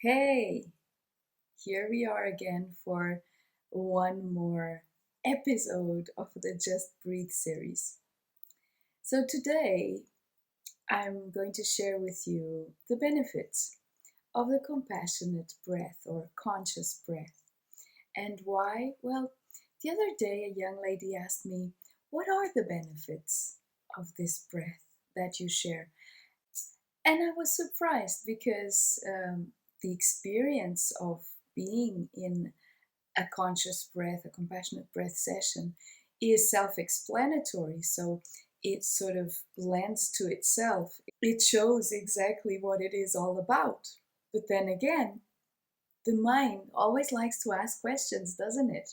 Hey, here we are again for one more episode of the Just Breathe series. So, today I'm going to share with you the benefits of the compassionate breath or conscious breath. And why? Well, the other day a young lady asked me, "What are the benefits of this breath that you share?" And I was surprised because the experience of being in a conscious breath, a compassionate breath session, is self explanatory. So it sort of lends to itself. It shows exactly what it is all about. But then again, the mind always likes to ask questions, doesn't it?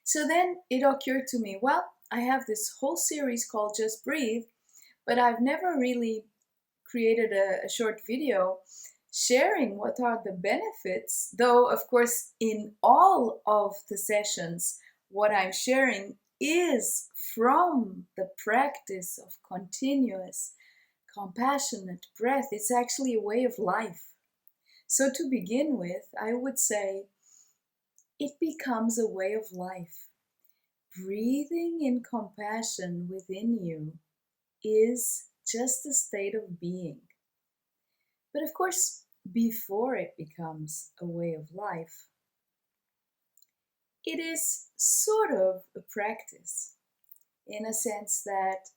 So then it occurred to me, well, I have this whole series called Just Breathe, but I've never really created a short video sharing what are the benefits, though, of course, in all of the sessions, what I'm sharing is from the practice of continuous, compassionate breath. It's actually a way of life. So, to begin with, I would say it becomes a way of life. Breathing in compassion within you is just a state of being. But of course, before it becomes a way of life, it is sort of a practice in a sense that,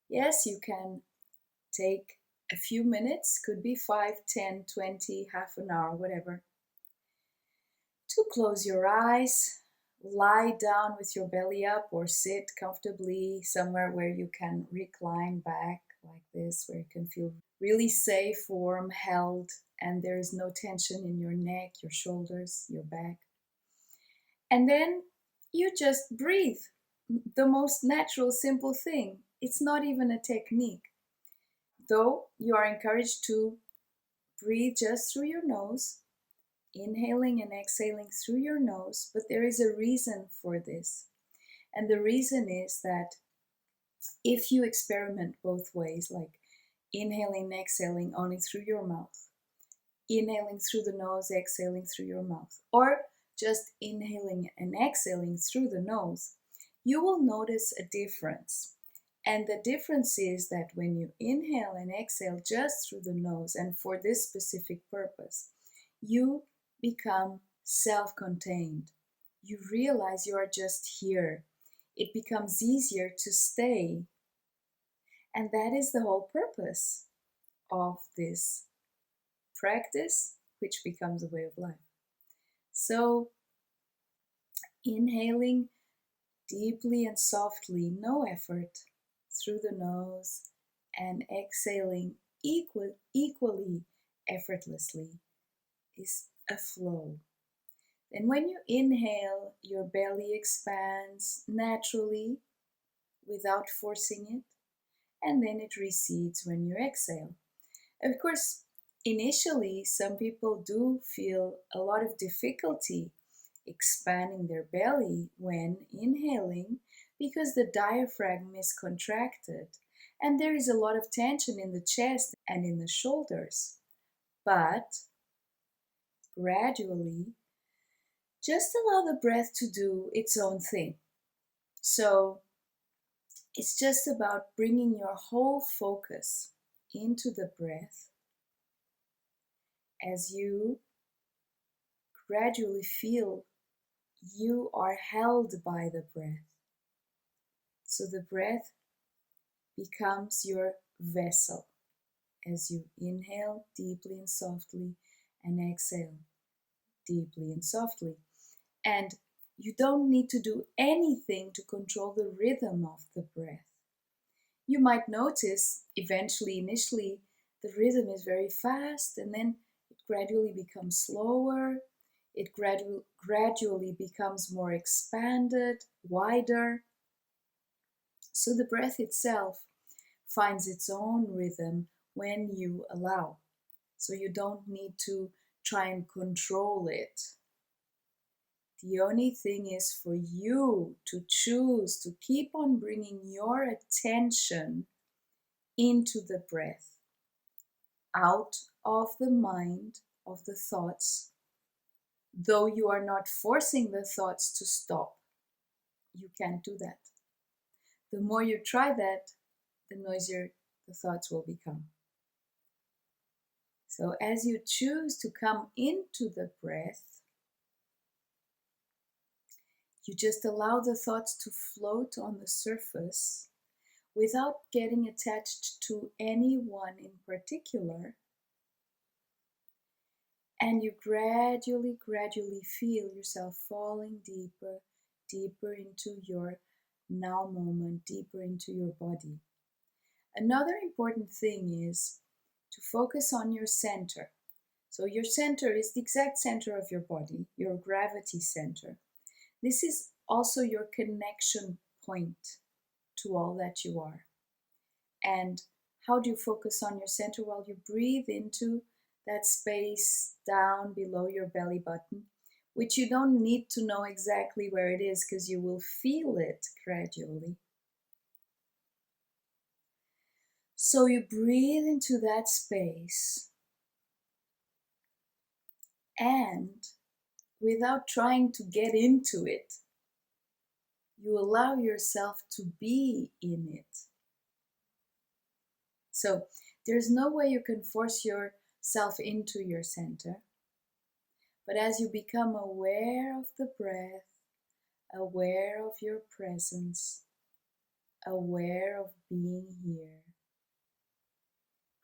yes, you can take a few minutes, could be 5, 10, 20, half an hour, whatever, to close your eyes, lie down with your belly up, or sit comfortably somewhere where you can recline back like this, where you can feel really safe, warm, held, and there is no tension in your neck, your shoulders, your back. And then you just breathe. The most natural, simple thing. It's not even a technique. Though you are encouraged to breathe just through your nose, inhaling and exhaling through your nose, but there is a reason for this. And the reason is that if you experiment both ways, like inhaling and exhaling only through your mouth, inhaling through the nose, exhaling through your mouth, or just inhaling and exhaling through the nose, you will notice a difference. And the difference is that when you inhale and exhale just through the nose, and for this specific purpose, you become self contained. You realize you are just here. It becomes easier to stay. And that is the whole purpose of this practice, which becomes a way of life. So, inhaling deeply and softly, no effort, through the nose, and exhaling equally effortlessly is a flow. And when you inhale, your belly expands naturally without forcing it, and then it recedes when you exhale. Of course, initially, some people do feel a lot of difficulty expanding their belly when inhaling because the diaphragm is contracted and there is a lot of tension in the chest and in the shoulders. But gradually, just allow the breath to do its own thing. So it's just about bringing your whole focus into the breath as you gradually feel you are held by the breath. So the breath becomes your vessel as you inhale deeply and softly and exhale deeply and softly. And you don't need to do anything to control the rhythm of the breath. You might notice eventually, initially, the rhythm is very fast and then it gradually becomes slower. It gradually becomes more expanded, wider. So the breath itself finds its own rhythm when you allow. So you don't need to try and control it. The only thing is for you to choose to keep on bringing your attention into the breath, out of the mind, of the thoughts, though you are not forcing the thoughts to stop. You can't do that. The more you try that, the noisier the thoughts will become. So as you choose to come into the breath, you just allow the thoughts to float on the surface without getting attached to anyone in particular. And you gradually feel yourself falling deeper, deeper into your now moment, deeper into your body. Another important thing is to focus on your center. So your center is the exact center of your body, your gravity center. This is also your connection point to all that you are. And how do you focus on your center? Well, you breathe into that space down below your belly button, which you don't need to know exactly where it is because you will feel it gradually. So you breathe into that space, and without trying to get into it, you allow yourself to be in it. So there's no way you can force yourself into your center. But as you become aware of the breath, aware of your presence, aware of being here,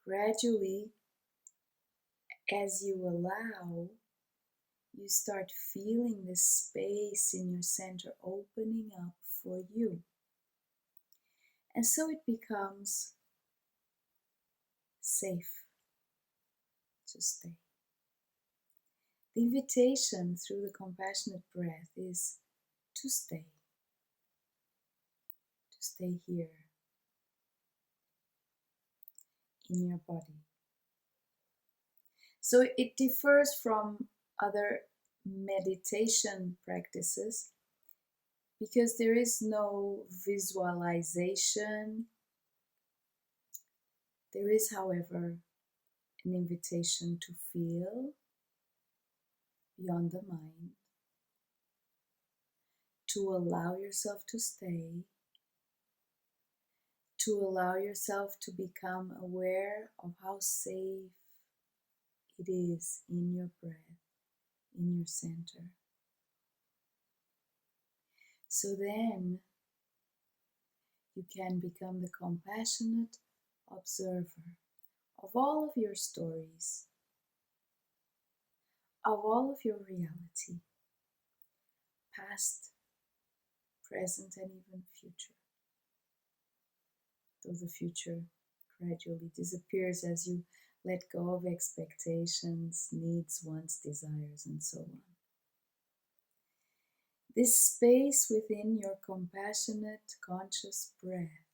gradually, as you allow, you start feeling this space in your center opening up for you. And so it becomes safe to stay. The invitation through the compassionate breath is to stay here in your body. So it differs from other meditation practices because there is no visualization. There is, however, an invitation to feel beyond the mind, to allow yourself to stay, to allow yourself to become aware of how safe it is in your breath, in your center. So then you can become the compassionate observer of all of your stories, of all of your reality, past, present, and even future. Though the future gradually disappears as you let go of expectations, needs, wants, desires, and so on. This space within your compassionate, conscious breath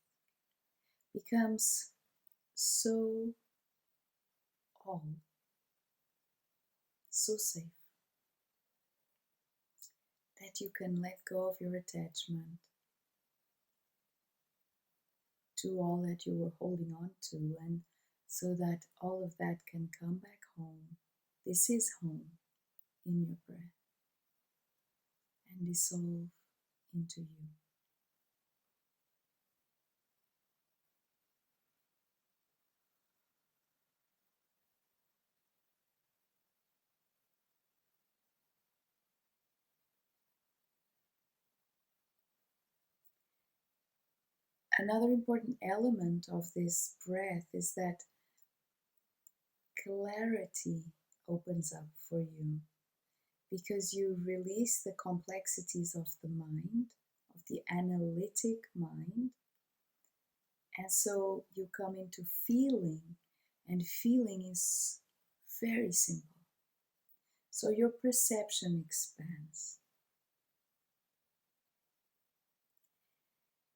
becomes so all, so safe, that you can let go of your attachment to all that you were holding on to, and so that all of that can come back home. This is home in your breath and dissolve into you. Another important element of this breath is that clarity opens up for you because you release the complexities of the mind, of the analytic mind, and so you come into feeling, and feeling is very simple. So your perception expands.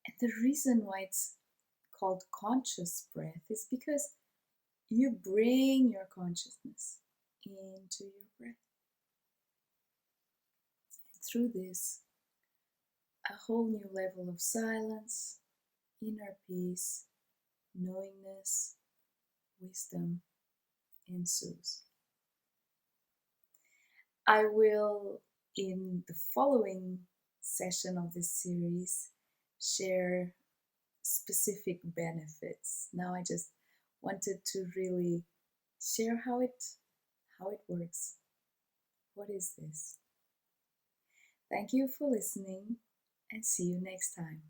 And the reason why it's called conscious breath is because you bring your consciousness into your breath. And through this, a whole new level of silence, inner peace, knowingness, wisdom ensues. I will, in the following session of this series, share specific benefits. Now I just wanted to really share how it works. What is this? Thank you for listening and see you next time.